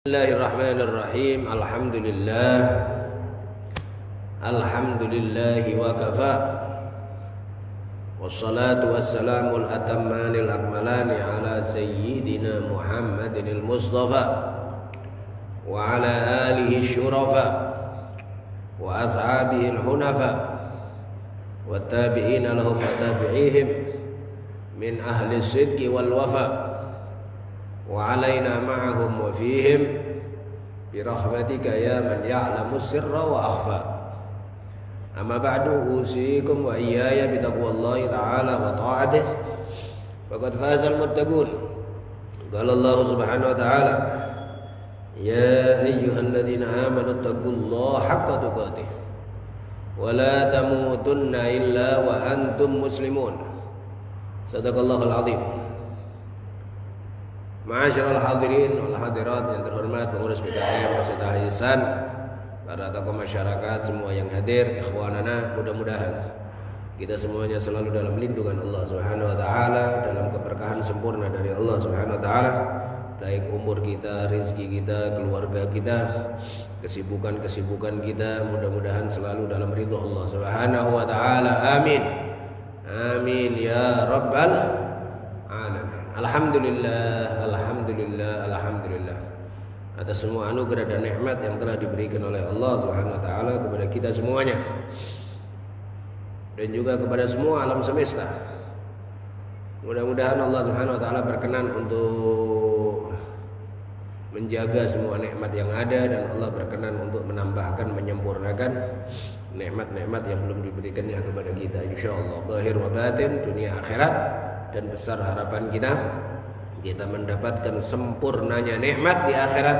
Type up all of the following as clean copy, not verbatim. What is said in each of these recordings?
Bismillahirrahmanirrahim. Alhamdulillah wa kafa. Wassalatu wassalamul atammanil akmalani ala sayyidina Muhammadinil Mustafa wa ala alihi syurafa wa ashabihil hunafa wa tabi'ina lahum wa tabi'ihim min ahli sidqi wal wafa wa alaina ma'ahum wa fihim birahmatika ya man ya'lamu sirra wa akhfa. Amma ba'du, usikum wa iyaya bitaqwallahi ta'ala wa ta'atih. Faqad fazal muttaqun. Qala Allah subhanahu wa ta'ala, ya ayyuhalladzina amanu taqullaha haqqa tuqatih wa la tamutunna illa wa antum muslimun. Sadaqallahul azim. Ma'asyiral hadirin wal hadirat yang terhormat, pengurus PKM peserta ihsan, para tokoh masyarakat semua yang hadir, ikhwanana, mudah-mudahan kita semuanya selalu dalam lindungan Allah Subhanahu wa taala, dalam keberkahan sempurna dari Allah Subhanahu wa taala, baik umur kita, rezeki kita, keluarga kita, kesibukan kita, mudah-mudahan selalu dalam ridha Allah Subhanahu wa taala. Amin. Amin ya rabbal alamin. Alhamdulillah atas semua anugerah dan nikmat yang telah diberikan oleh Allah Subhanahu wa taala kepada kita semuanya dan juga kepada semua alam semesta. Mudah-mudahan Allah Subhanahu wa taala berkenan untuk menjaga semua nikmat yang ada, dan Allah berkenan untuk menambahkan, menyempurnakan nikmat-nikmat yang belum diberikannya kepada kita, insyaallah, zahir wa batin, dunia akhirat. Dan besar harapan kita mendapatkan sempurnanya nikmat di akhirat,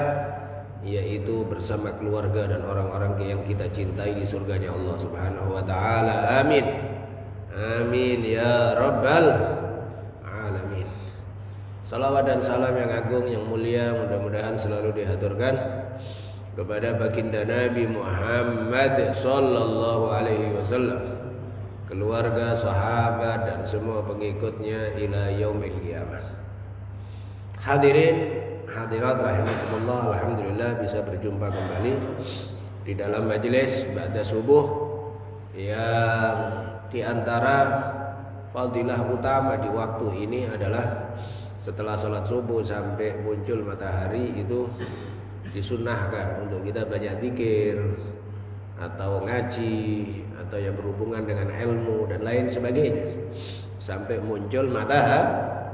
yaitu bersama keluarga dan orang-orang yang kita cintai di surganya Allah Subhanahu wa taala. Amin. Amin ya rabbal alamin. Salawat dan salam yang agung, yang mulia, mudah-mudahan selalu dihaturkan kepada baginda Nabi Muhammad sallallahu alaihi wasallam, keluarga, sahabat, dan semua pengikutnya ila yaumil qiyamah. Hadirin hadirat rahimakumullah, alhamdulillah bisa berjumpa kembali di dalam majelis ba'da subuh yang diantara fadilah utama di waktu ini adalah setelah sholat subuh sampai muncul matahari itu disunnahkan untuk kita banyak zikir atau ngaji atau yang berhubungan dengan ilmu dan lain sebagainya sampai muncul matahari.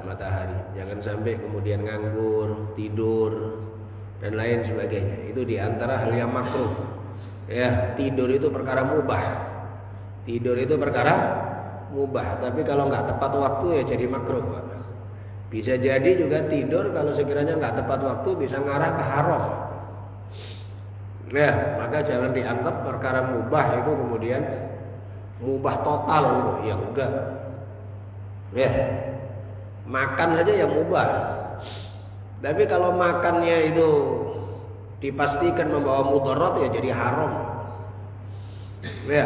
Jangan sampai kemudian nganggur, tidur dan lain sebagainya. Itu diantara hal yang makruh. Ya, tidur itu perkara mubah. Tapi kalau nggak tepat waktu ya jadi makruh. Bisa jadi juga tidur kalau sekiranya nggak tepat waktu bisa ngarah ke haram. Ya, maka jangan dianggap perkara mubah itu kemudian mubah total gitu. Ya enggak. Ya. Makan saja yang mubah. Tapi kalau makannya itu dipastikan membawa mudarat ya jadi haram. Ya.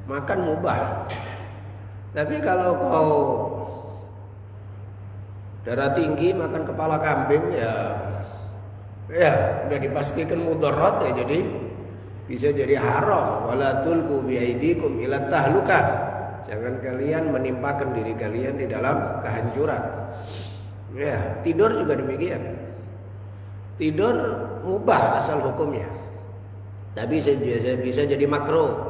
Makan mubah. Tapi kalau kau darah tinggi makan kepala kambing ya udah dipastikan mudarat ya jadi bisa jadi haram. Wala tulqu biaidikum ila tahluka. Jangan kalian menimpakan diri kalian di dalam kehancuran. Ya, tidur juga demikian. Tidur mubah asal hukumnya. Tapi bisa jadi makruh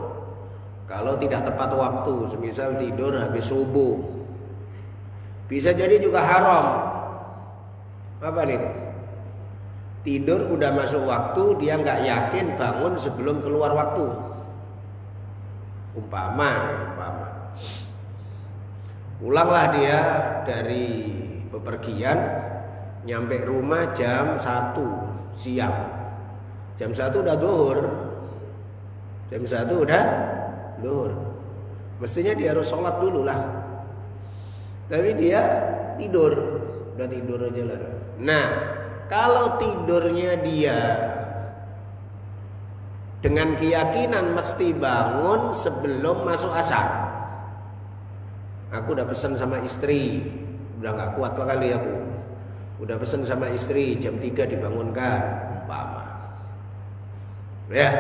kalau tidak tepat waktu, semisal tidur habis subuh. Bisa jadi juga haram. Apa nih? Tidur udah masuk waktu, dia nggak yakin bangun sebelum keluar waktu. Umpama pulanglah dia dari bepergian, nyampe rumah jam 1 siang. Jam 1 udah zuhur. Mestinya dia harus sholat dulu lah. Tapi dia udah tidur aja lah. Nah, kalau tidurnya dia dengan keyakinan mesti bangun sebelum masuk asar. Aku udah pesan sama istri, udah gak kuat kali aku. Udah pesen sama istri jam 3 dibangunkan, umpama. Ya,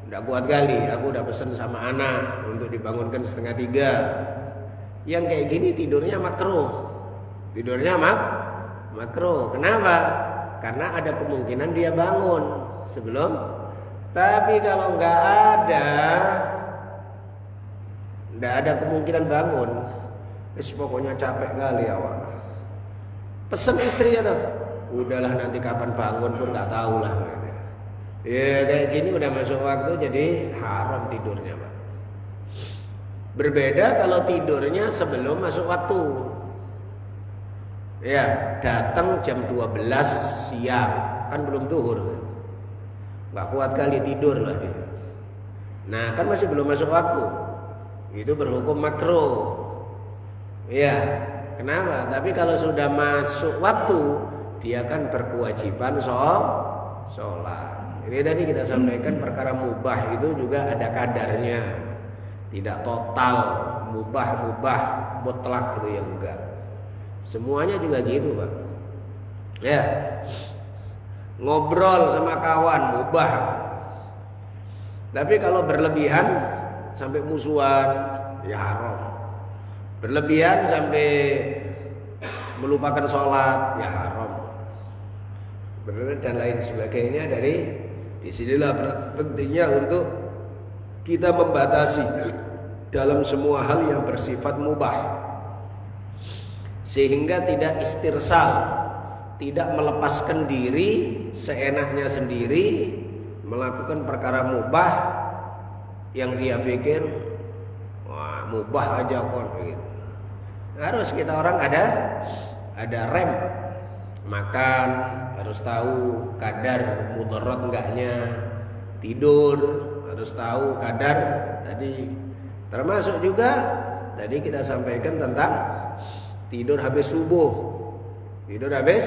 udah kuat kali. Aku udah pesen sama anak untuk dibangunkan 2:30. Yang kayak gini tidurnya makruh. Tidurnya makruh. Kenapa? Karena ada kemungkinan dia bangun sebelum. Tapi kalau nggak ada kemungkinan bangun, pokoknya capek kali awak. Pesen istrinya tuh, udahlah nanti kapan bangun pun nggak tahu lah. Ya kayak gini udah masuk waktu, jadi haram tidurnya, Pak. Berbeda kalau tidurnya sebelum masuk waktu. Ya, datang jam 12 siang, kan belum zuhur. Nggak kuat kali tidur lah dia. Nah, kan masih belum masuk waktu. Itu berhukum makruh. Ya. Kenapa? Tapi kalau sudah masuk waktu, dia kan berkewajiban sholat. Ini tadi kita sampaikan perkara mubah itu juga ada kadarnya. Tidak total mubah mutlak itu yang enggak. Semuanya juga gitu, Pak. Ya. Ngobrol sama kawan mubah. Tapi kalau berlebihan sampai musuhan, ya haram. Berlebihan sampai melupakan sholat, ya haram. Dan lain sebagainya. Dari disinilah pentingnya untuk kita membatasi dalam semua hal yang bersifat mubah, sehingga tidak istirsal, tidak melepaskan diri seenaknya sendiri melakukan perkara mubah yang dia pikir wah mubah aja kok begitu. Harus kita orang ada rem. Makan harus tahu kadar mudarat enggaknya. Tidur harus tahu kadar tadi. Termasuk juga tadi kita sampaikan tentang tidur habis subuh. Tidur habis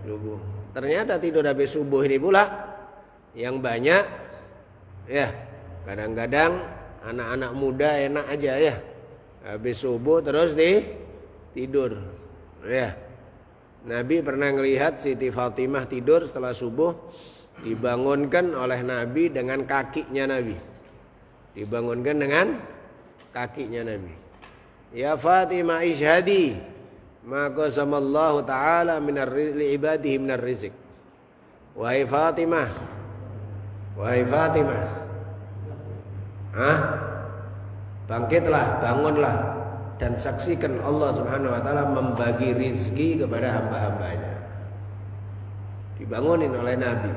subuh. Ternyata tidur habis subuh ini pula yang banyak ya. Kadang-kadang anak-anak muda enak aja ya. Habis subuh terus tidur. Ya. Nabi pernah ngelihat Siti Fatimah tidur setelah subuh, dibangunkan oleh Nabi dengan kakinya Nabi. Dibangunkan dengan kakinya Nabi. Ya Fatimah ishhadi ma qasamallahu ta'ala minar ibadihi minar rizq. Wahai Fatimah. Wahai Fatimah. Bangkitlah, bangunlah dan saksikan Allah Subhanahu wa taala membagi rizki kepada hamba-hambanya. Dibangunin oleh Nabi.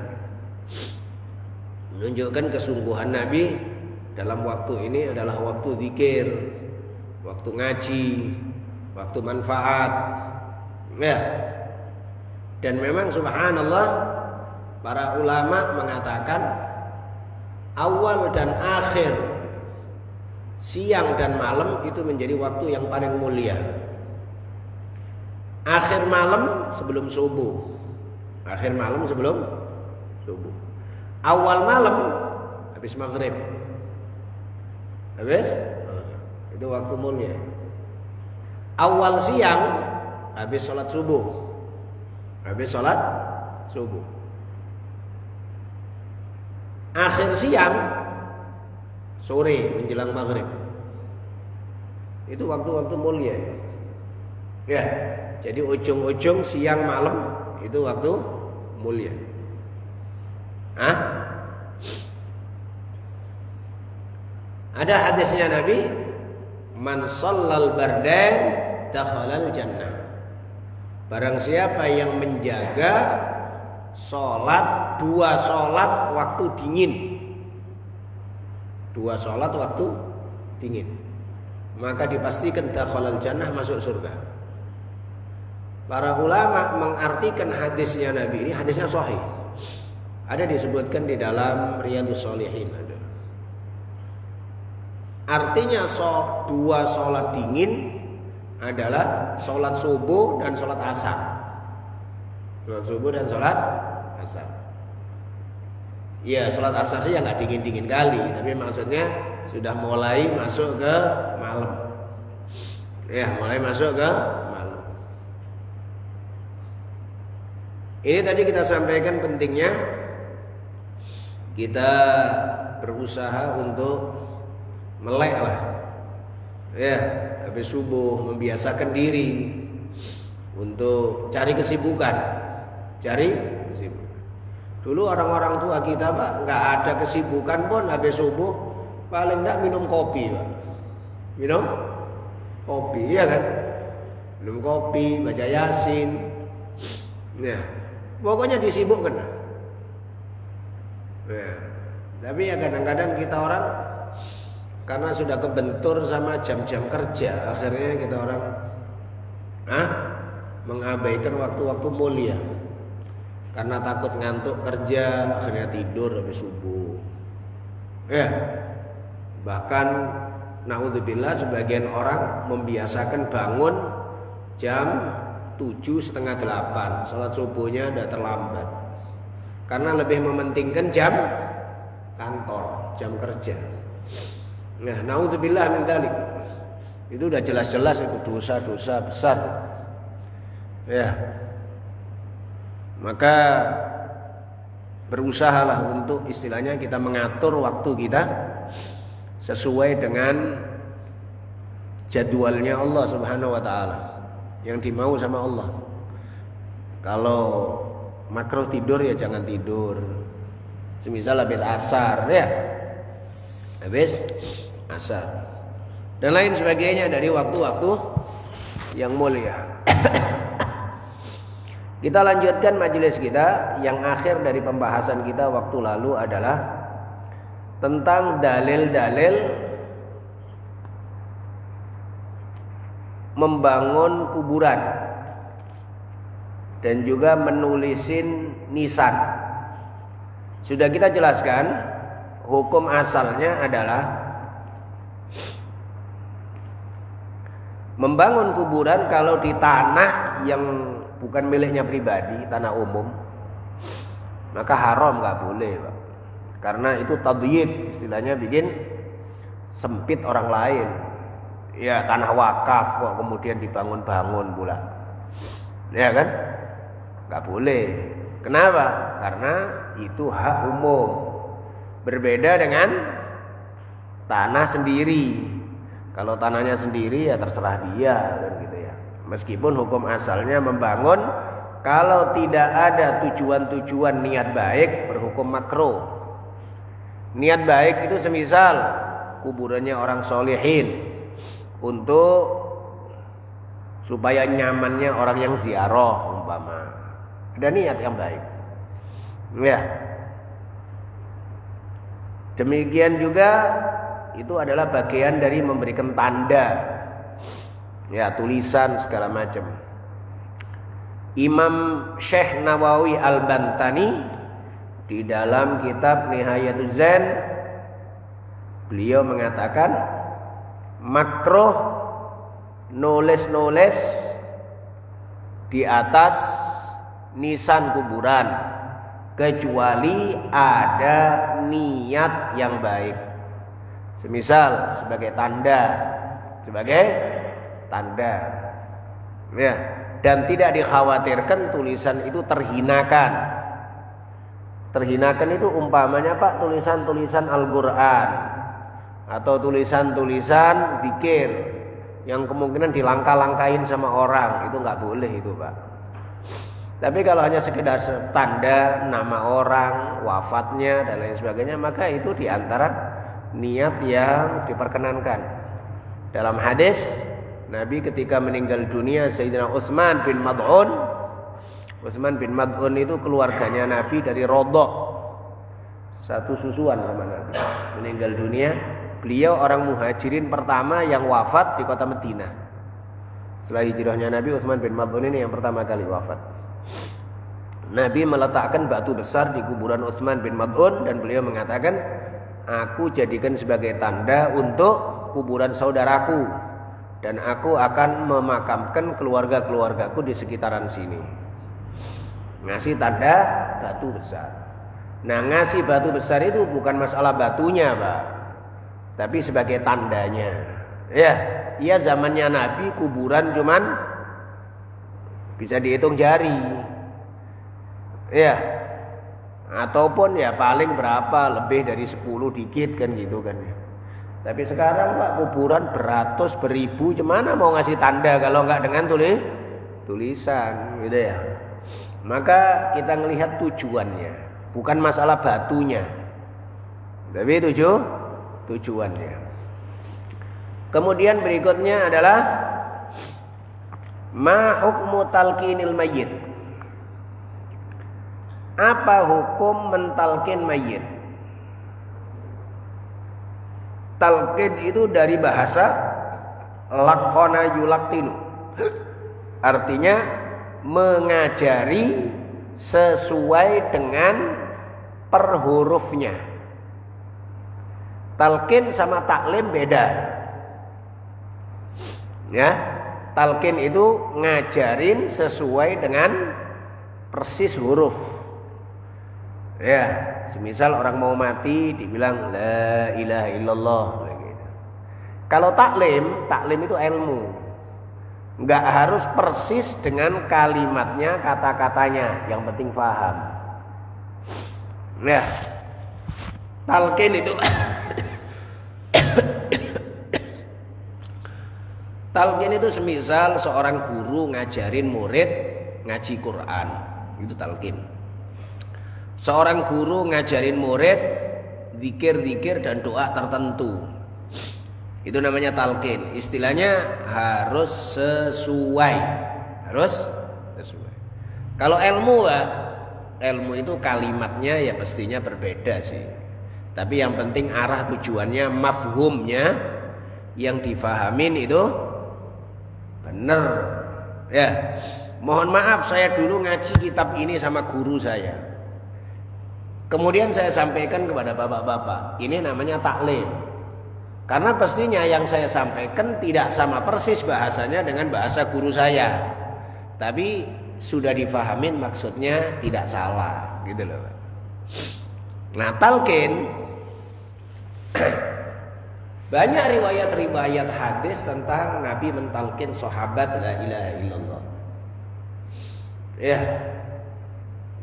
Menunjukkan kesungguhan Nabi dalam waktu ini adalah waktu zikir, waktu ngaji, waktu manfaat. Ya. Dan memang subhanallah para ulama mengatakan awal dan akhir siang dan malam itu menjadi waktu yang paling mulia. Akhir malam sebelum subuh. Akhir malam sebelum subuh. Awal malam habis maghrib. Habis? Itu waktu mulia. Awal siang habis sholat subuh. Habis sholat subuh. Akhir siang sore menjelang maghrib. Itu waktu-waktu mulia. Ya, jadi ujung-ujung siang malam itu waktu mulia. Ada hadisnya Nabi, man shallal bardain dakhalal jannah. Barang siapa yang menjaga dua sholat waktu dingin. Dua sholat waktu dingin, maka dipastikan dakhalal jannah, masuk surga. Para ulama mengartikan hadisnya Nabi ini, hadisnya sahih. Ada disebutkan di dalam Riyadhus Shalihin. Artinya dua sholat dingin adalah sholat subuh dan sholat asar. Sholat subuh dan sholat asar. Ya, sholat asar sih ya nggak dingin-dingin kali, tapi maksudnya sudah mulai masuk ke malam. Ya, mulai masuk ke malam. Ini tadi kita sampaikan pentingnya kita berusaha untuk melek lah. Ya, habis subuh membiasakan diri untuk cari kesibukan. Cari kesibukan. Dulu orang-orang tua kita, Pak, nggak ada kesibukan pun habis subuh paling nggak minum kopi, Pak. Minum kopi, iya kan? Minum kopi, baca Yasin. Ya, pokoknya disibukkan. Ya. Tapi ya kadang-kadang kita orang karena sudah kebentur sama jam-jam kerja, akhirnya kita orang mengabaikan waktu-waktu mulia. Karena takut ngantuk kerja, akhirnya tidur habis subuh. Ya. Bahkan naudzubillah sebagian orang membiasakan bangun jam 7:30, salat subuhnya udah terlambat. Karena lebih mementingkan jam kantor, jam kerja. Nah, naudzubillah min dzalik. Itu udah jelas-jelas itu dosa-dosa besar. Ya. Maka berusahalah untuk istilahnya kita mengatur waktu kita sesuai dengan jadwalnya Allah Subhanahu wa taala yang dimau sama Allah. Kalau makruh tidur ya jangan tidur. Semisal habis asar ya. Habis asar. Dan lain sebagainya dari waktu-waktu yang mulia. Kita lanjutkan majelis kita. Yang akhir dari pembahasan kita waktu lalu adalah tentang dalil-dalil membangun kuburan dan juga menulisin nisan. Sudah kita jelaskan hukum asalnya adalah membangun kuburan kalau di tanah yang bukan miliknya pribadi, tanah umum, maka haram, nggak boleh, Pak. Karena itu tadhyik, istilahnya bikin sempit orang lain. Ya, tanah wakaf kok kemudian dibangun-bangun pula. Ya kan? Nggak boleh. Kenapa? Karena itu hak umum. Berbeda dengan tanah sendiri. Kalau tanahnya sendiri ya terserah dia kan gitu ya. Meskipun hukum asalnya membangun kalau tidak ada tujuan-tujuan niat baik berhukum makruh. Niat baik itu semisal kuburannya orang solihin untuk supaya nyamannya orang yang ziarah umpama. Ada niat yang baik. Ya. Demikian juga itu adalah bagian dari memberikan tanda. Ya, tulisan segala macam. Imam Syekh Nawawi Al-Bantani di dalam kitab Nihayatuz Zain beliau mengatakan makruh nulis-nulis di atas nisan kuburan kecuali ada niat yang baik. Semisal sebagai tanda, ya, dan tidak dikhawatirkan tulisan itu terhinakan. Terhinakan itu umpamanya Pak tulisan-tulisan Al-Qur'an atau tulisan-tulisan zikir yang kemungkinan dilangkah-langkahin sama orang, itu nggak boleh itu Pak. Tapi kalau hanya sekedar tanda nama orang, wafatnya dan lain sebagainya, maka itu diantara niat yang diperkenankan. Dalam hadis Nabi ketika meninggal dunia Sayyidina Utsman bin Mad'un. Utsman bin Mad'un itu keluarganya Nabi dari Rodok, satu susuan sama Nabi. Meninggal dunia. Beliau orang muhajirin pertama yang wafat di kota Madinah. Setelah hijrahnya Nabi, Utsman bin Mad'un ini yang pertama kali wafat. Nabi meletakkan batu besar di kuburan Utsman bin Mad'un dan beliau mengatakan, aku jadikan sebagai tanda untuk kuburan saudaraku dan aku akan memakamkan keluarga-keluargaku di sekitaran sini. Ngasih tanda batu besar. Nah, ngasih batu besar itu bukan masalah batunya, Pak, tapi sebagai tandanya. Ya, iya zamannya Nabi kuburan cuman bisa dihitung jari. Ya. Ataupun ya paling berapa, lebih dari 10 dikit kan gitu kan. Tapi sekarang Pak kuburan beratus, beribu, gimana mau ngasih tanda kalau nggak dengan tulisan gitu ya. Maka kita ngelihat tujuannya, bukan masalah batunya, tapi tujuannya. Kemudian berikutnya adalah ma hukmu talqinil mayyit. Apa hukum mentalkin mayit? Talqin itu dari bahasa laqana yulaktinu. Artinya mengajari sesuai dengan per hurufnya. Talqin sama taklim beda. Ya, talqin itu ngajarin sesuai dengan persis huruf. Ya, semisal orang mau mati dibilang la ilaha illallah gitu. Kalau taklim itu ilmu. Enggak harus persis dengan kalimatnya, kata-katanya, yang penting paham. Nah, talqin itu talqin itu semisal seorang guru ngajarin murid ngaji Quran, itu talqin. Seorang guru ngajarin murid zikir-zikir dan doa tertentu, itu namanya talqin. Istilahnya harus sesuai. Kalau ilmu itu kalimatnya ya pastinya berbeda sih. Tapi yang penting arah tujuannya, mafhumnya yang difahamin itu benar. Ya, mohon maaf saya dulu ngaji kitab ini sama guru saya. Kemudian saya sampaikan kepada bapak-bapak, ini namanya taklim. Karena pastinya yang saya sampaikan tidak sama persis bahasanya dengan bahasa guru saya. Tapi sudah difahamin maksudnya tidak salah, gitu loh. Nah, talqin banyak riwayat-riwayat hadis tentang Nabi mentalqin sahabat la ilaha illallah. Ya.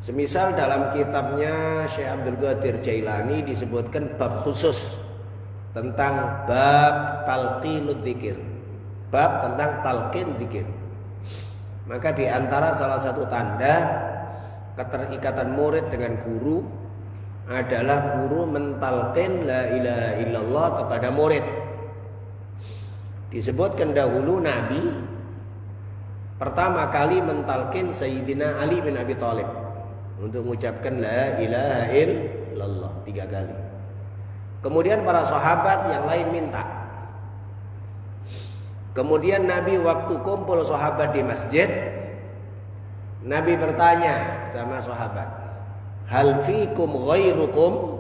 Semisal dalam kitabnya Syekh Abdul Qadir Jailani disebutkan bab khusus tentang bab talqinud dzikir. Bab tentang talqin dzikir. Maka di antara salah satu tanda keterikatan murid dengan guru adalah guru mentalqin la ilaha illallah kepada murid. Disebutkan dahulu Nabi pertama kali mentalqin Sayyidina Ali bin Abi Thalib untuk mengucapkan la ilaha illallah 3 kali. Kemudian para sahabat yang lain minta. Kemudian Nabi waktu kumpul sahabat di masjid, Nabi bertanya sama sahabat, hal fikum ghairukum?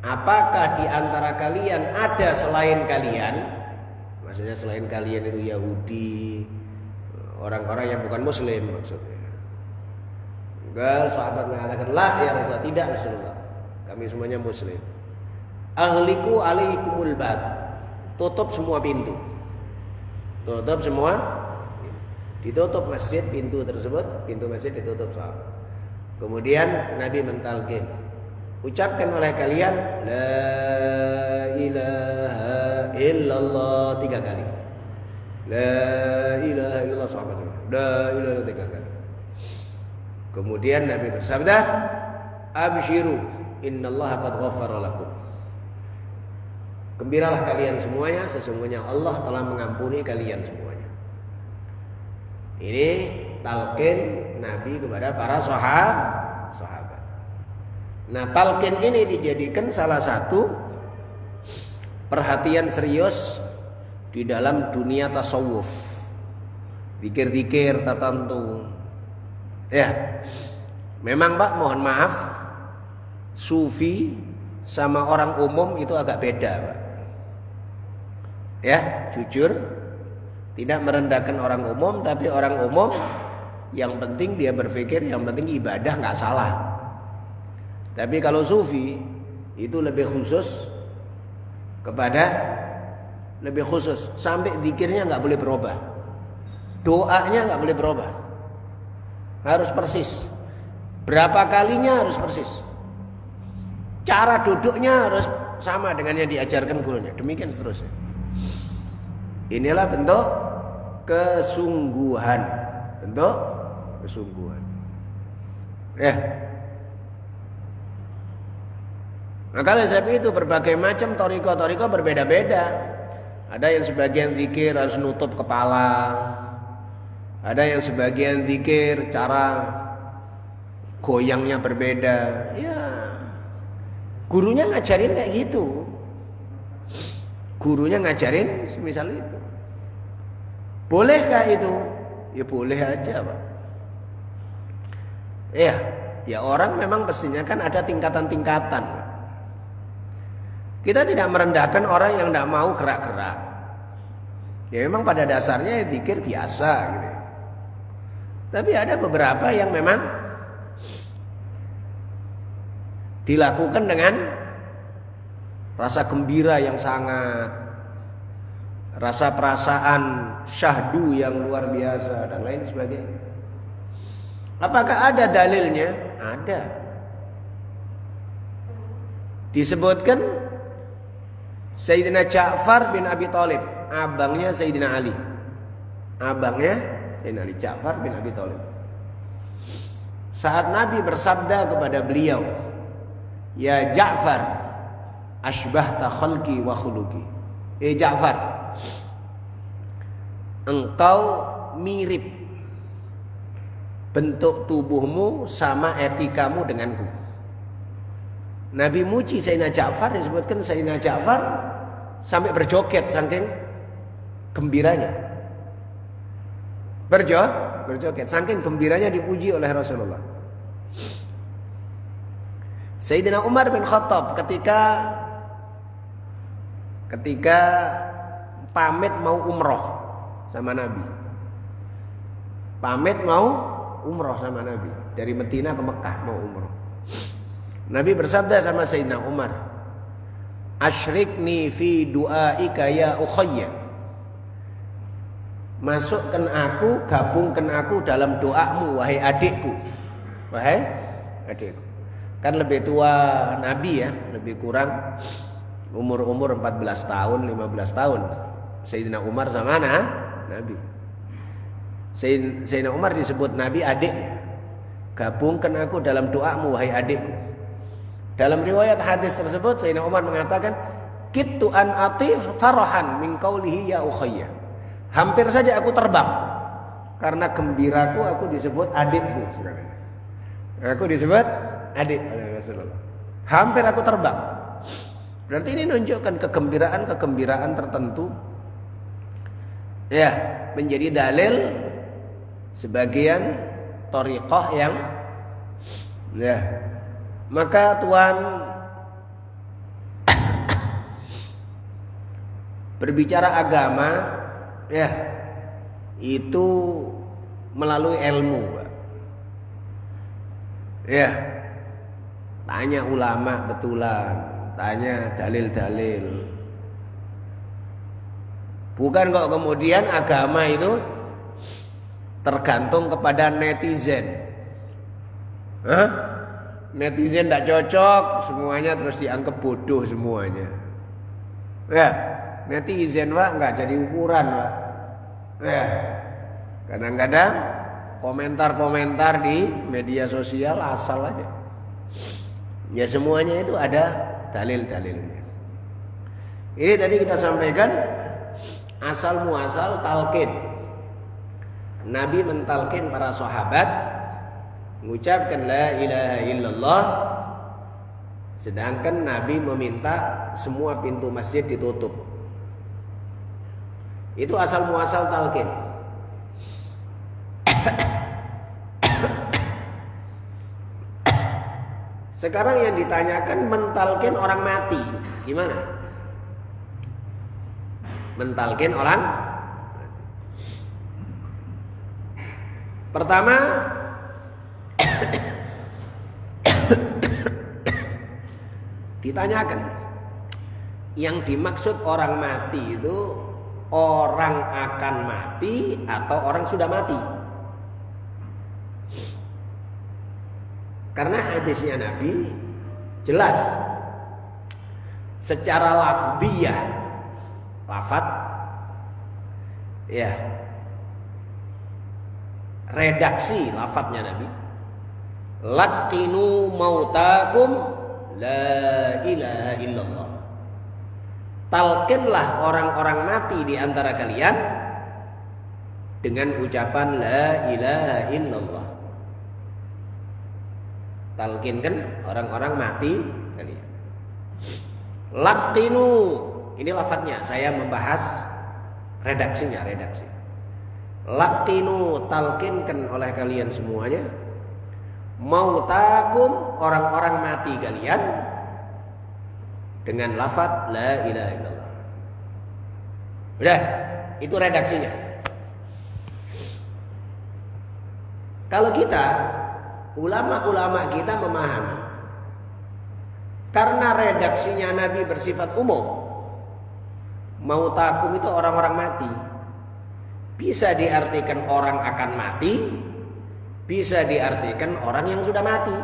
Apakah di antara kalian ada selain kalian? Maksudnya selain kalian itu Yahudi, orang-orang yang bukan Muslim maksudnya. Sahabat mengatakan, la ya Rasulullah, tidak Rasulullah, kami semuanya Muslim. Ahliku alaikumul bab, tutup semua pintu. Tutup semua, ditutup masjid, pintu tersebut, pintu masjid ditutup sahabat. Kemudian Nabi mentalqin, ucapkan oleh kalian la ilaha illallah 3 kali. La ilaha illallah sahabat. La ilaha 3 kali. Kemudian Nabi bersabda, abshiru innallaha qad ghaffara lakum. Gembiralah kalian semuanya, sesungguhnya Allah telah mengampuni kalian semuanya. Ini talqin Nabi kepada para sahabat. Nah, talqin ini dijadikan salah satu perhatian serius di dalam dunia tasawuf. Zikir-zikir tertentu. Ya, memang Pak, mohon maaf, sufi sama orang umum itu agak beda Pak. Ya, jujur, tidak merendahkan orang umum, tapi orang umum yang penting dia berpikir yang penting ibadah nggak salah. Tapi kalau sufi itu lebih khusus sampai zikirnya nggak boleh berubah, doanya nggak boleh berubah. Harus persis. Berapa kalinya harus persis. Cara duduknya harus sama dengan yang diajarkan gurunya. Demikian seterusnya. Inilah bentuk kesungguhan. Bentuk kesungguhan. Ya. Maka oleh sebab itu berbagai macam thariqah berbeda-beda. Ada yang sebagian zikir harus nutup kepala. Ada yang sebagian zikir cara goyangnya berbeda. Ya, gurunya ngajarin kayak gitu. Gurunya ngajarin semisal itu. Bolehkah itu? Ya boleh aja, Pak. Ya orang memang pastinya kan ada tingkatan-tingkatan. Kita tidak merendahkan orang yang tidak mau gerak-gerak. Ya memang pada dasarnya zikir biasa gitu. Tapi ada beberapa yang memang dilakukan dengan rasa gembira yang sangat, rasa perasaan syahdu yang luar biasa dan lain sebagainya. Apakah ada dalilnya? Ada. Disebutkan Sayyidina Ja'far bin Abi Thalib, abangnya Sayyidina Ali. Abangnya Sayyidina Ali, Ja'far bin Abi Thalib. Saat Nabi bersabda kepada beliau, "Ya Ja'far, asbahta khalqi wa khuluqi." Ja'far, engkau mirip bentuk tubuhmu sama etikamu denganku. Nabi muji Sayyidina Ja'far, disebutkan Sayyidina Ja'far sampai berjoget saking gembiranya. Berjoget saking gembiranya dipuji oleh Rasulullah. Sayyidina Umar bin Khattab ketika pamit mau umroh sama Nabi. Pamit mau umroh sama Nabi. Dari Madinah ke Mekah mau umroh. Nabi bersabda sama Sayyidina Umar, "Asyrikni fi du'aika ya ukhayya." Masukkan aku, gabungkan aku dalam doamu wahai adikku. Wahai adikku. Kan lebih tua Nabi ya, lebih kurang umur 14 tahun, 15 tahun. Sayyidina Umar sama Nabi. Sayyidina Umar disebut Nabi adik. Gabungkan aku dalam doamu wahai adikku. Dalam riwayat hadis tersebut Sayyidina Umar mengatakan, "Kittu an atif farahan min qaulihi ya ukhayya." Hampir saja aku terbang karena gembiraku aku disebut adikku. Aku disebut adik oleh Rasulullah. Hampir aku terbang. Berarti ini menunjukkan kegembiraan tertentu. Ya, menjadi dalil sebagian thariqah yang ya. Maka Tuhan berbicara agama ya itu melalui ilmu, Pak. Ya. Tanya ulama betulan, tanya dalil-dalil. Bukan kok kemudian agama itu tergantung kepada netizen. Netizen tidak cocok, semuanya terus dianggap bodoh semuanya. Ya, netizen Pak nggak jadi ukuran Pak. Ya, kadang-kadang komentar-komentar di media sosial asal aja. Ya semuanya itu ada dalil-dalilnya. Ini tadi kita sampaikan asal muasal talqin. Nabi mentalqin para sahabat mengucapkan la ilaha illallah, sedangkan Nabi meminta semua pintu masjid ditutup. Itu asal muasal talqin. Sekarang yang ditanyakan mentalqin orang mati gimana? Mentalqin orang mati. Pertama, ditanyakan yang dimaksud orang mati itu orang akan mati atau orang sudah mati? Karena hadisnya Nabi jelas secara lafdiyah, lafaz ya, redaksi lafadznya Nabi, laqinu mautakum la ilaha illallah. Talqinlah orang-orang mati di antara kalian dengan ucapan la ilaha illallah. Talqinkan orang-orang mati kalian. Laqinu, ini lafadznya, saya membahas redaksinya, redaksi. Laqinu, talqinkan oleh kalian semuanya mautakum, orang-orang mati kalian dengan lafaz la ilaha illallah. Udah, itu redaksinya. Kalau kita, ulama-ulama kita memahami, karena redaksinya Nabi bersifat umum, mautakum itu orang-orang mati, bisa diartikan orang akan mati, bisa diartikan orang yang sudah mati.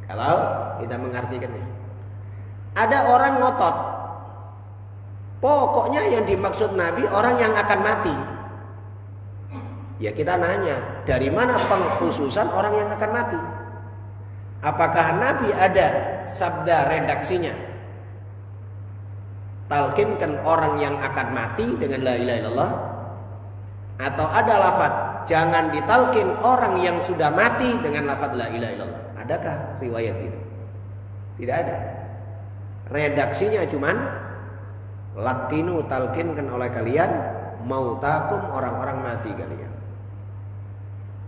Kalau kita mengartikannya, ada orang ngotot, pokoknya yang dimaksud Nabi orang yang akan mati. Ya kita nanya, dari mana pengkhususan orang yang akan mati? Apakah Nabi ada sabda redaksinya, talqinkan orang yang akan mati dengan la ilaha illallah? Atau ada lafaz jangan ditalqin orang yang sudah mati dengan lafaz la ilaha illallah? Adakah riwayat itu? Tidak ada. Redaksinya cuman laqinu, talqinkan oleh kalian mautakum, orang-orang mati kalian.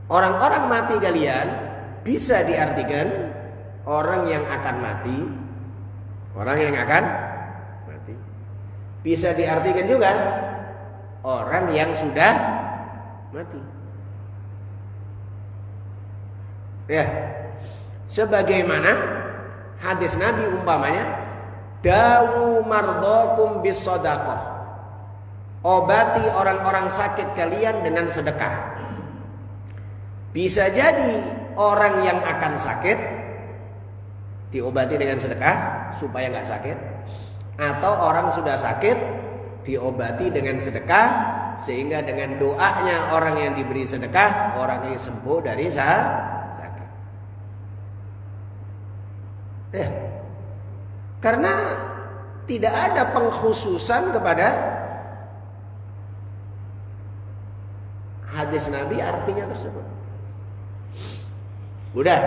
Orang-orang mati kalian bisa diartikan orang yang akan mati, orang yang akan mati. Bisa diartikan juga orang yang sudah mati. Ya, sebagaimana hadis Nabi umpamanya, dawu mardokum bis shadaqah, obati orang-orang sakit kalian dengan sedekah. Bisa jadi orang yang akan sakit diobati dengan sedekah supaya nggak sakit, atau orang sudah sakit diobati dengan sedekah sehingga dengan doanya orang yang diberi sedekah orang ini sembuh dari sakit. Karena tidak ada pengkhususan kepada hadis Nabi artinya tersebut. Udah.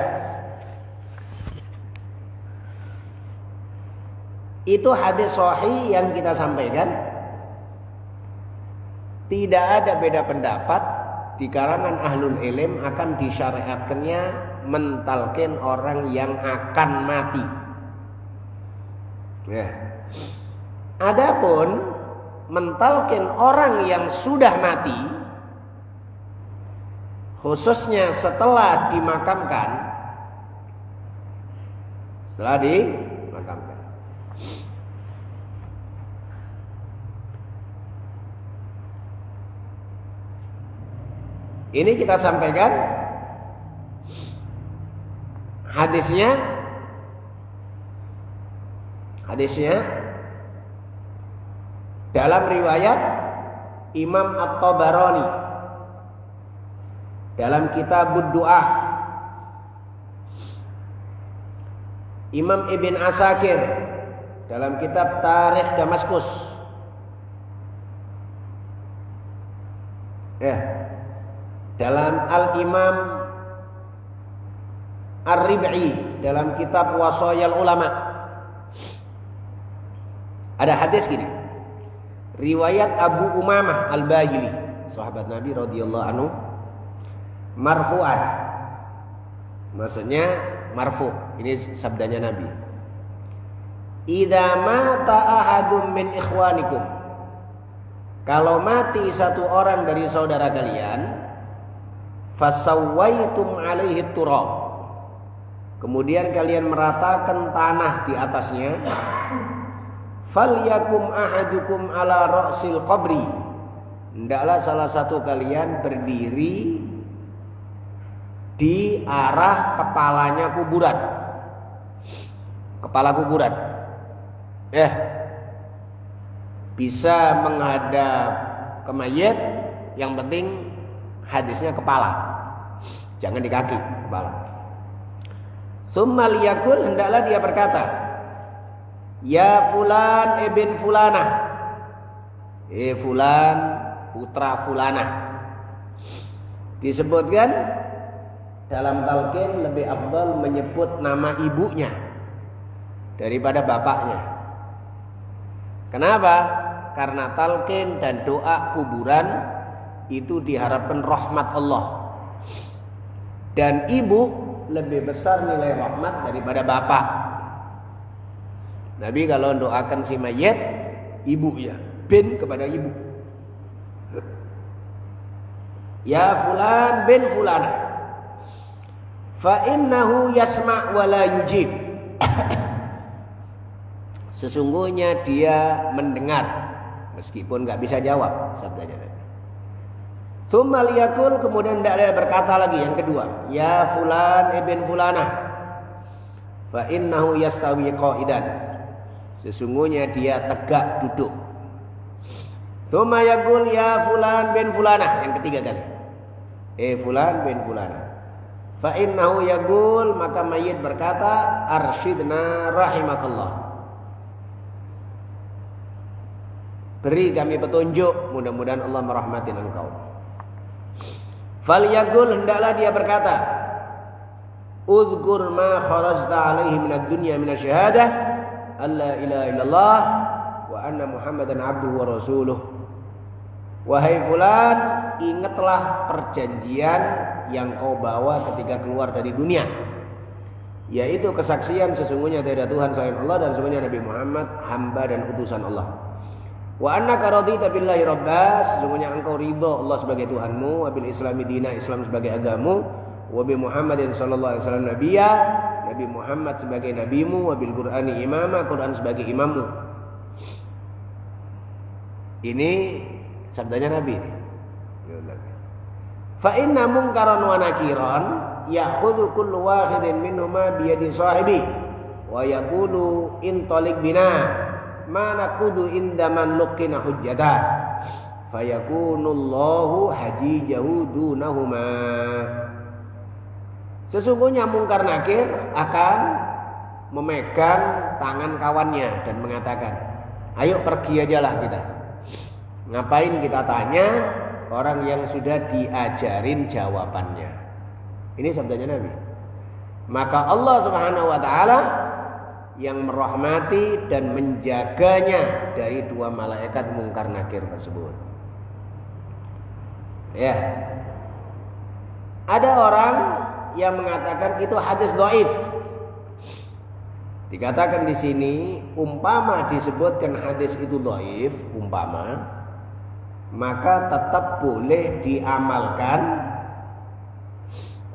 Itu hadis sahih yang kita sampaikan. Tidak ada beda pendapat di kalangan ahlul ilm akan disyariatkannya mentalkin orang yang akan mati. Ya. Adapun mentalkin orang yang sudah mati, khususnya setelah dimakamkan, ini kita sampaikan hadisnya dalam riwayat Imam At-Tabarani dalam kitab Du'a, Imam Ibn Asakir dalam kitab Tarikh Damaskus, dalam Al-Imam Ar-Rib'i dalam kitab Wasayal Ulama ada hadis gini, riwayat Abu Umamah Al-Bahili, sahabat Nabi radhiyallahu anhu, marfu'an, maksudnya marfu', ini sabdanya Nabi, idza mata ahadum min ikhwanikum, kalau mati satu orang dari saudara kalian, fasawwaitum alaihi turab, kemudian kalian meratakan tanah di atasnya, falyakum ahadukum ala ra'sil qabri, hendaklah salah satu kalian berdiri di arah kepalanya kuburan. Kepala kuburan. Bisa menghadap ke mayit, yang penting hadisnya kepala. Jangan di kaki, kepala. Summa liyakul, hendaklah dia berkata, ya fulan ibn fulanah. Fulan putra fulanah. Disebutkan dalam talqin lebih afdal menyebut nama ibunya daripada bapaknya. Kenapa? Karena talqin dan doa kuburan itu diharapkan rahmat Allah. Dan ibu lebih besar nilai rahmat daripada bapak. Nabi kalau doakan si mayit, ibu ya, bin kepada ibu. Ya fulan bin fulana, fa innahu yasma' wa la yujib. Sesungguhnya dia mendengar meskipun enggak bisa jawab, sabdanya Nabi. Tsumma liyaqul, kemudian dia berkata lagi yang kedua, ya fulan ibn fulana, fa innahu yastawi qa'idan. Sesungguhnya dia tegak duduk. Tsumma yaqul ya fulan bin fulana, yang ketiga kali. Fulan bin fulana. Fa innahu yaqul, maka mayit berkata, arsyidna rahimakallah. Beri kami petunjuk, mudah-mudahan Allah merahmati engkau. Falyaqul, hendaklah dia berkata, uzkur ma kharajta alaihi minad dunya minasyahadah alla ilaha illallah wa anna muhammadan abduhu wa rasuluh. Wahai fulan, ingatlah perjanjian yang kau bawa ketika keluar dari dunia, yaitu kesaksian sesungguhnya tiada Tuhan selain Allah dan sesungguhnya Nabi Muhammad hamba dan utusan Allah. Wa annaka radita billahi rabba, sesungguhnya engkau ridha Allah sebagai Tuhanmu, wa bil islami dina, Islam sebagai agamu, wa bi Muhammadin sallallahu alaihi wasallam nabiyya, Nabi Muhammad sebagai nabimu, wa bil Qur'ani imama, Quran sebagai imammu. Ini sabdanya Nabi. Fa inna munkaran wa nakiran ya'khudhu kullu wahidin minhuma bi yadi sahibi wa yaqulu intaliq bina ma naqudu indaman luqina hujjata fayakunullahu hajijahu dunahuma. Sesungguhnya mungkar nakir akan memegang tangan kawannya dan mengatakan, ayo pergi ajalah kita. Ngapain kita tanya orang yang sudah diajarin jawabannya. Ini sabdanya Nabi. Maka Allah Subhanahu wa taala yang merahmati dan menjaganya dari dua malaikat mungkar nakir tersebut. Ya. Ada orang yang mengatakan itu hadis dhaif. Dikatakan di sini umpama disebutkan hadis itu dhaif, umpama, maka tetap boleh diamalkan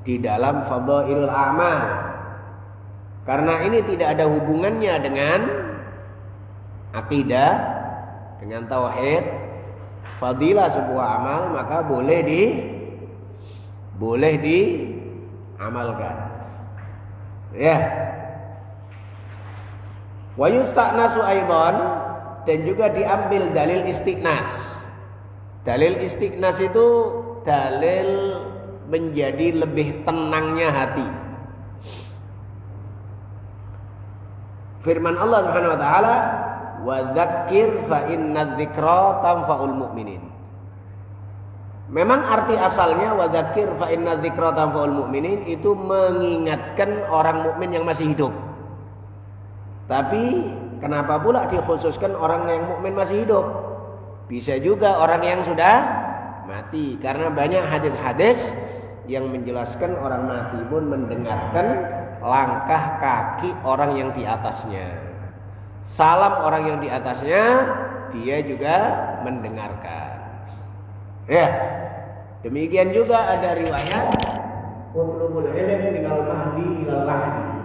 di dalam fadhailul a'mal. Karena ini tidak ada hubungannya dengan akidah, dengan tauhid, fadilah sebuah amal, maka boleh diamalkan. Ya. Wa yusta'nasu aidan, dan juga diambil dalil istiqnas. Dalil istiqnas itu dalil menjadi lebih tenangnya hati. Firman Allah Subhanahu wa taala, "Wa dzakir fa inna dzikra tanfa'ul mu'minin." Memang arti asalnya wa dzakir fa inna dzikra tanfa'ul mu'minin itu mengingatkan orang mukmin yang masih hidup. Tapi kenapa pula dikhususkan orang yang mukmin masih hidup? Bisa juga orang yang sudah mati, karena banyak hadis-hadis yang menjelaskan orang mati pun mendengarkan langkah kaki orang yang di atasnya. Salam orang yang di atasnya, dia juga mendengarkan. Ya. Demikian juga ada riwayat utlubul ilm minal mahdi ilal lahdi.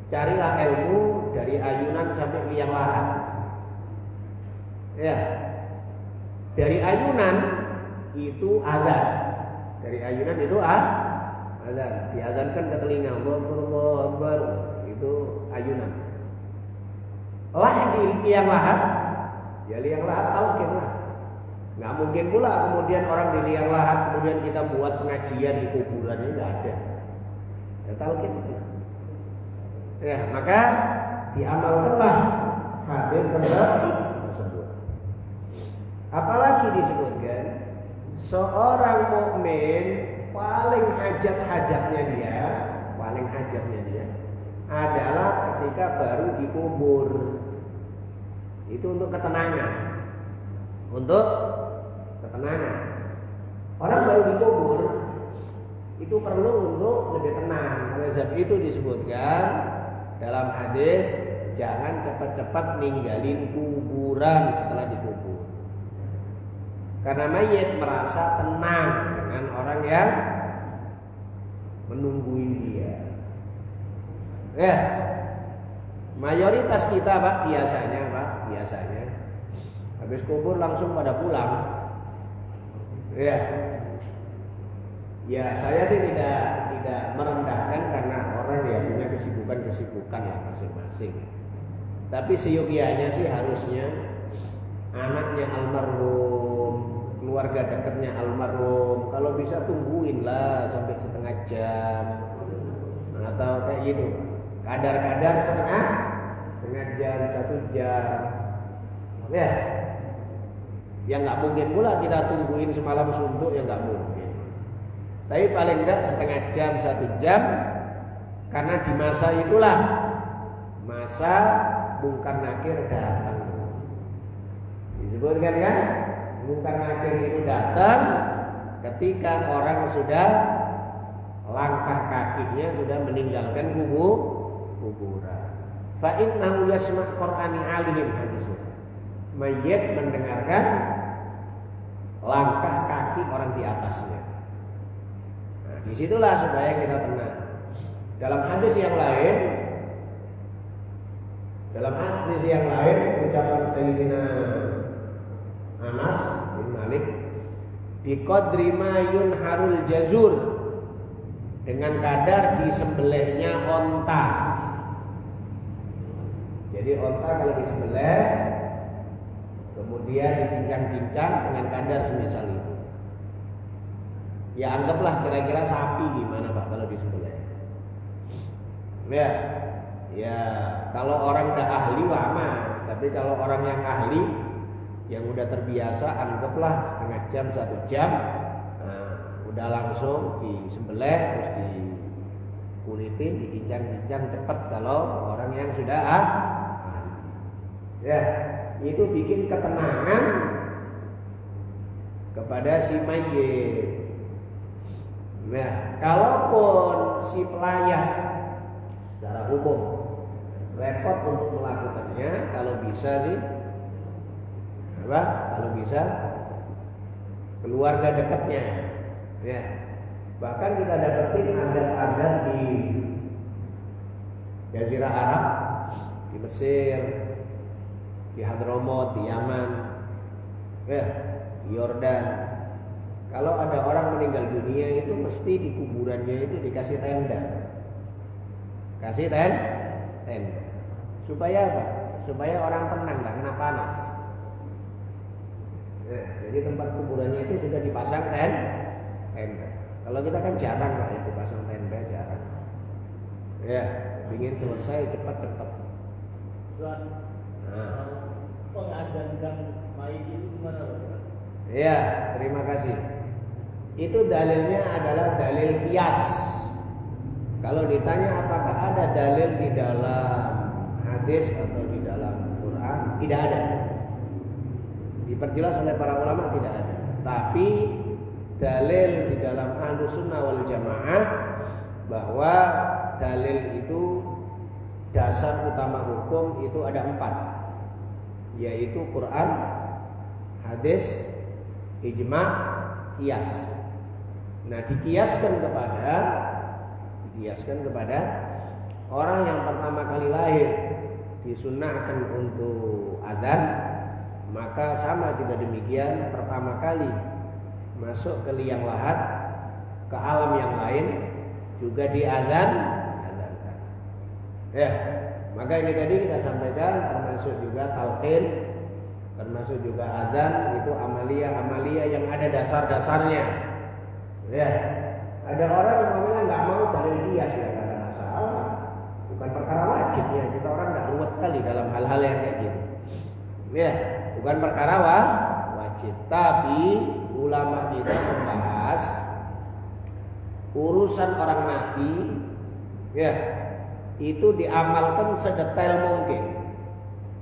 Carilah ilmu dari ayunan sampai liang lahat. Ya. Dari ayunan itu azan. Dari ayunan itu azan, diazankan ke telinga, Allahu Akbar, itu ayunan. Lah di liang lahat, ya liang lahat talqin lah. Nggak mungkin pula kemudian orang di liang lahat kemudian kita buat pengajian di kuburan, ini nggak ada. Ya talqin. Ya maka diamalkanlah hadis tersebut. Apalagi disebutkan seorang mukmin paling hajatnya dia adalah ketika baru dikubur. Itu untuk ketenangan. Orang baru dikubur itu perlu untuk lebih tenang. Oleh sebab itu disebutkan dalam hadis, jangan cepat-cepat ninggalin kuburan setelah dikubur. Karena mayit merasa tenang dengan orang yang menungguin dia. Ya, mayoritas kita biasanya habis kubur langsung pada pulang. Ya saya sih tidak merendahkan karena orang ya punya kesibukan ya masing-masing. Tapi seyogianya sih harusnya anaknya almarhum, keluarga dekatnya almarhum, kalau bisa tungguin lah sampai setengah jam atau kayak gitu. Kadar-kadar setengah jam, 1 jam. Ya. Ya nggak mungkin pula kita tungguin semalam suntuk, ya nggak mungkin. Tapi paling enggak setengah jam, 1 jam, karena di masa itulah masa Munkar Nakir datang. Disebutkan kan, Munkar Nakir itu datang ketika orang sudah langkah kakinya sudah meninggalkan kuburan. Fa innahu yasma' Qur'ani alihim, hadisnya. Mayit mendengarkan langkah kaki orang di atasnya. Nah, disitulah supaya kita tenang. Dalam hadis yang lain ucapan Sayyidina Anas bin Malik, biqadri ma yunharul jazur, dengan kadar disembelihnya onta. Jadi onta kalau disembelih kemudian dicincang-cincang dengan kadar semisal itu. Ya anggaplah kira-kira sapi gimana Pak kalau disembelih. Ya kalau orang udah ahli lama, tapi kalau orang yang ahli yang udah terbiasa anggaplah setengah jam, 1 jam, udah langsung disembelih terus dikulitin, dicincang-cincang cepat kalau orang yang sudah ya itu bikin ketenangan kepada si mayit. Nah, kalaupun si pelayan secara hukum repot untuk melakukannya, kalau bisa sih kalau bisa keluarga dekatnya. Ya. Bahkan kita dapetin adat-adat di Jazirah Arab, di Mesir, di Hadramaut, di Yaman, di Yordan. Kalau ada orang meninggal dunia itu mesti di kuburannya itu dikasih tenda. Kasih tenda. Supaya apa? Supaya orang tenang, nggak kena panas. Jadi tempat kuburannya itu sudah dipasang tenda. Kalau kita kan jarang lah itu pasang tenda, jarang. Ya, ingin selesai cepat-cepat. Mengajarkan mayit itu gimana Pak? Ya, terima kasih. Itu dalilnya adalah dalil qiyas. Kalau ditanya apakah ada dalil di dalam hadis atau di dalam Quran, tidak ada. Diperjelas oleh para ulama tidak ada. Tapi dalil di dalam Ahlus Sunnah wal Jamaah bahwa dalil itu dasar utama hukum itu ada 4, yaitu Quran, hadis, ijma', qiyas. Nah, dikiaskan kepada orang yang pertama kali lahir disunnahkan untuk adzan, maka sama juga demikian pertama kali masuk ke liang lahat, ke alam yang lain, juga diazankan. Ya, maka ini tadi kita sampaikan termasuk juga talqin, termasuk juga azan, itu amalia yang ada dasar-dasarnya. Ya, ada orang yang ngomongnya nggak mau dalil kias, ya nggak ada masalah. Bukan perkara wajibnya, kita orang nggak ruwet kali dalam hal-hal yang kayak gitu. Ya, bukan perkara wajib, tapi ulama kita membahas urusan orang mati, ya, itu diamalkan sedetail mungkin.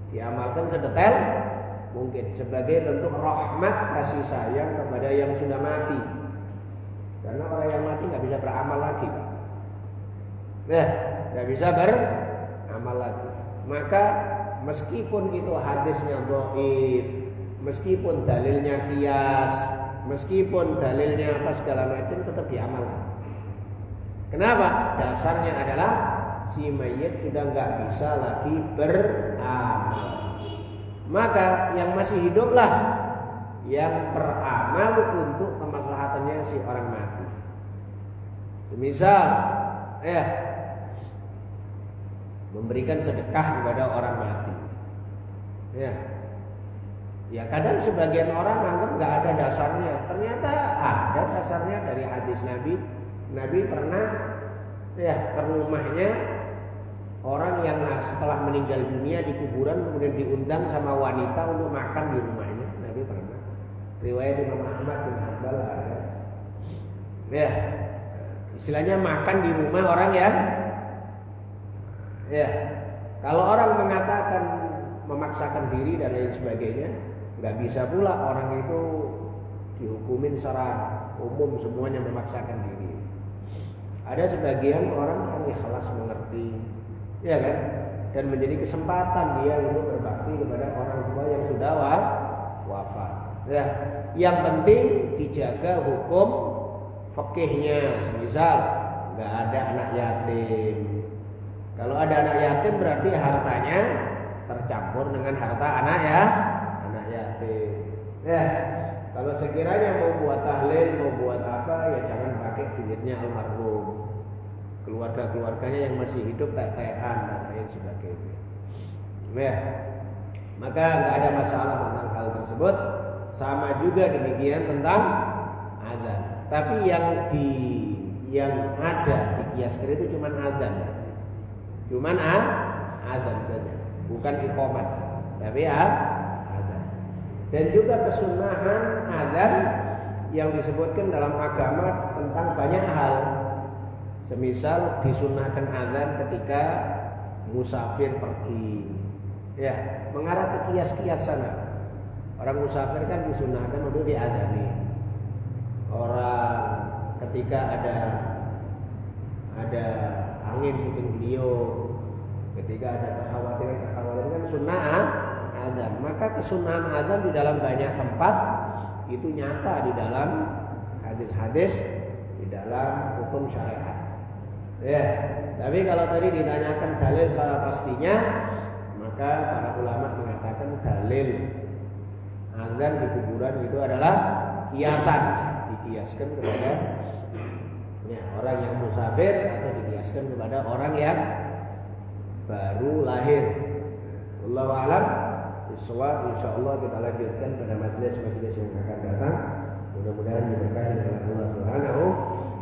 Diamalkan sedetail mungkin sebagai bentuk rahmat kasih sayang kepada yang sudah mati. Karena orang yang mati nggak bisa beramal lagi, nah, nggak bisa beramal lagi. Maka meskipun itu hadisnya dhaif, meskipun dalilnya qiyas, meskipun dalilnya apa segala macam, tetap diamalkan. Kenapa? Dasarnya adalah si mayit sudah nggak bisa lagi beramal. Maka yang masih hiduplah yang beramal untuk kemaslahatannya si orang mati. Semisal, ya, memberikan sedekah kepada orang mati. Ya, kadang sebagian orang anggap nggak ada dasarnya. Ternyata ada dasarnya dari hadis Nabi. Nabi pernah ke rumahnya orang yang setelah meninggal dunia di kuburan, kemudian diundang sama wanita untuk makan di rumahnya. Nabi pernah. Riwayat Imam Ahmad bin Hanbal ada. Ya, istilahnya makan di rumah orang yang, ya, kalau orang mengatakan memaksakan diri dan lain sebagainya, nggak bisa pula orang itu dihukumin secara umum semuanya memaksakan diri. Ada sebagian orang yang ikhlas mengerti, ya kan, dan menjadi kesempatan dia untuk berbakti kepada orang tua yang sudah wafat. Ya, yang penting dijaga hukum fikihnya. Misal nggak ada anak yatim. Kalau ada anak yatim berarti hartanya tercampur dengan harta anak yatim. Ya, kalau sekiranya mau buat tahlil, mau buat apa, ya jangan pakai duitnya almarhum. Keluarga-keluarganya yang masih hidup tetean dan lain sebagainya. Ya, maka nggak ada masalah tentang hal tersebut. Sama juga demikian tentang azan. Tapi yang ada dikiaskan itu cuma azan, cuman azan saja, bukan iqamat, tapi azan. Dan juga kesunahan azan yang disebutkan dalam agama tentang banyak hal. Semisal disunahkan azan ketika musafir pergi, ya, mengarah ke kias-kias sana. Orang musafir kan disunahkan untuk diadzani. Orang ketika ada angin puting beliung, ketika ada kekhawatiran sunnah azan. Maka kesunahan azan di dalam banyak tempat itu nyata di dalam hadis-hadis, di dalam hukum syariat. Ya, tapi kalau tadi ditanyakan dalil secara pastinya, maka para ulama mengatakan dalil azan di kuburan itu adalah kiasan, dikiaskan kepada orang yang musafir atau dikiaskan kepada orang yang baru lahir. Wallahu a'lam bishawab. Insyaallah kita lanjutkan pada majelis-majelis yang akan datang. Mudah-mudahan diberkahi oleh Allah Subhanahu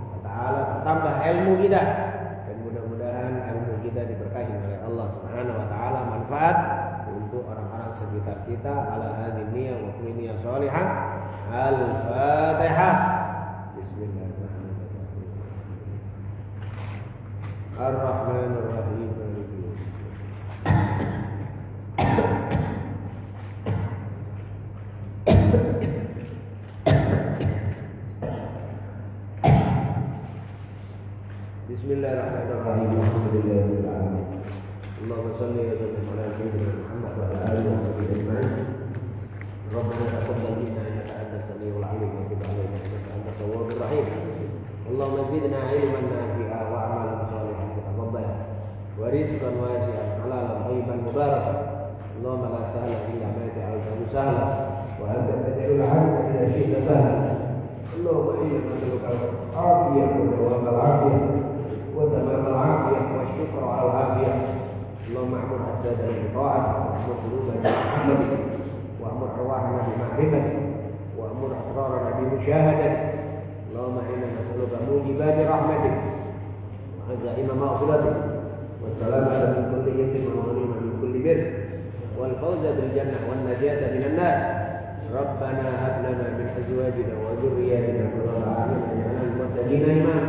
wa taala, bertambah ilmu kita, dan mudah-mudahan ilmu kita diberkahi oleh Allah Subhanahu wa taala, manfaat untuk orang-orang sekitar kita. Ala hadhihi niyyah wa niyyah shalihah. Al-Fatihah. Bismillahirrahmanirrahim. Ar-Rahmanir-Rahim. Bismillahirrahmanirrahim. Alhamdulillahirabbil alamin. Allahumma shalli wa sallim ala sayyidina Muhammad wa ala alihi wa sahbihi ajma'in. Rabbana taqabbal minna innaka antas samiul 'alim wa tub 'alaina innaka antat tawwabur rahim. Allahumma zidna 'ilman nafi'an wa 'amalan shalihan mutaqabbalan wa rizqan wasi'an halalan thayyiban mubarakan. Allahumma la sahla illa ma ja'altahu sahlan wa anta taj'alul 'amra idza shi'ta sahlan. Allahumma inna nas'aluka al-'afiyata wa al-'afiyata أنفسنا بطاعتك وأمر قلوبنا برحمتك وأمر أرواحنا بمعرفتك وأمر أسرارنا بمشاهدتك. اللهم إنا نسألك موجبات رحمتك وعزائم مغفرتك والسلامة من كل إثم والغنيمة من كل بر والفوز بالجنة والنجاة من النار. ربنا هب لنا من أزواجنا وذرياتنا قرة أعين واجعلنا للمتقين إماما.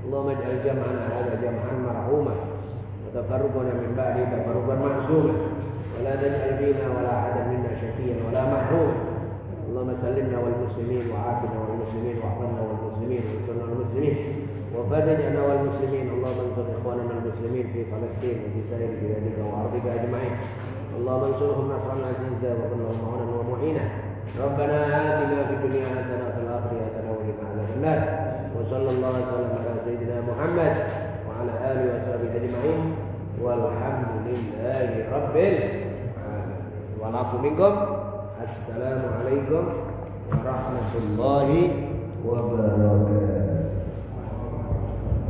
اللهم اجعل جمعنا هذا جمعا مرحوما وتفرقنا من بعده تفرقا معصوما ولا تجعل فينا ولا أحدا منا شقيا ولا محروما. اللهم سلمنا والمسلمين وعافنا والمسلمين واحفظنا والمسلمين وانصرنا والمسلمين وفرج عنا والمسلمين. اللهم انصر إخواننا المسلمين في فلسطين وفي سائر بلادك وأرضك أجمعين. اللهم انصرهم نصرا عزيزا وكن لهم معونا ومعينا. ربنا آتنا في الدنيا حسنة وفي الآخرة حسنة وقنا عذاب النار. وصلى الله وسلم على سيدنا محمد وعلى آله وصحبه أجمعين والحمد لله رب العالمين. والعفو منكم. السلام عليكم ورحمة الله وبركاته.